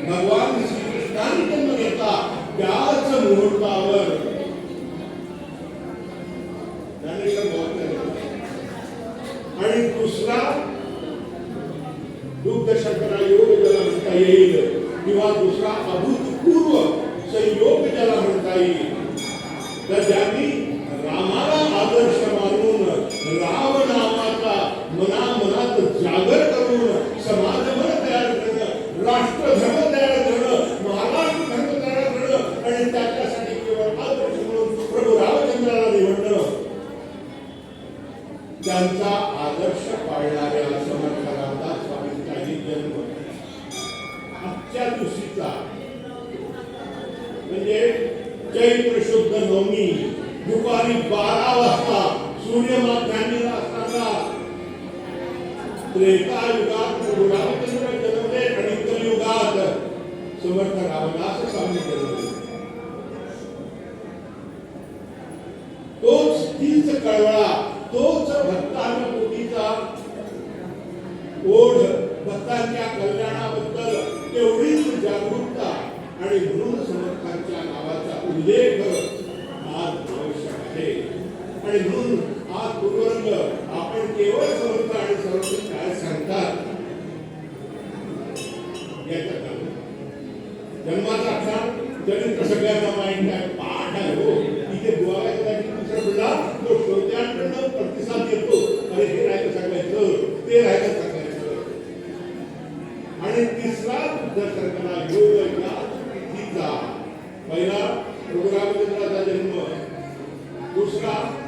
भगवान श्रीकृष्णाने जन्म घेतला त्याच मुहूर्तावर आणि दुसरा दुग्ध शर्करा योग ज्याला म्हणता येईल किंवा दुसरा अभूतपूर्व संयोग ज्याला म्हणता येईल तर ज्यांनी रामाला आदर्श मानून राम नामाचा मनामनात जागर करून समाजभर तयार करणं, राष्ट्रधर्म तयार करणं, महाराष्ट्र धर्म तयार करणं आणि त्याच्यासाठी केवळ आदर्श म्हणून प्रभू रामचंद्राला निवडणं, त्यांचा आदर्श पाळणाऱ्या समर्थ रामदास स्वामींचाही जन्म आजच्या दिवशीचा म्हणजे चैत्र शुद्ध नवमी दुपारी 12 वाजता सूर्यमाध्यान्नीला असताना त्रेतायुगात प्रभू रामचंद्र जन्मले आणि कलियुगात समर्थ रामदास स्वामी जन्मले. तोच तीच कळवळा, तोच भक्तांपोटीचा ओढ, भक्तांच्या कल्याणाबद्दल तेवढीच जागरूकता आणि म्हणून समर्थांच्या नावाचा उल्लेख आज आवश्यक आहे. आणि म्हणून आज पूर्वरंग आपण केवळ समर्थ आणि समर्थ काय सांगतात याच्यात जन्माचा अक्षर चरित्र सगळ्यांना माहिती आहे, पाठ आहे. हो इथे बुवायचा दुसरा पिढा तो श्रोत्यांकडून प्रतिसाद येतो, अरे हे राहिलं सांगायचं, ते राहिलं सांगायचं. आणि तिसरा दुग्ध शर्करा योग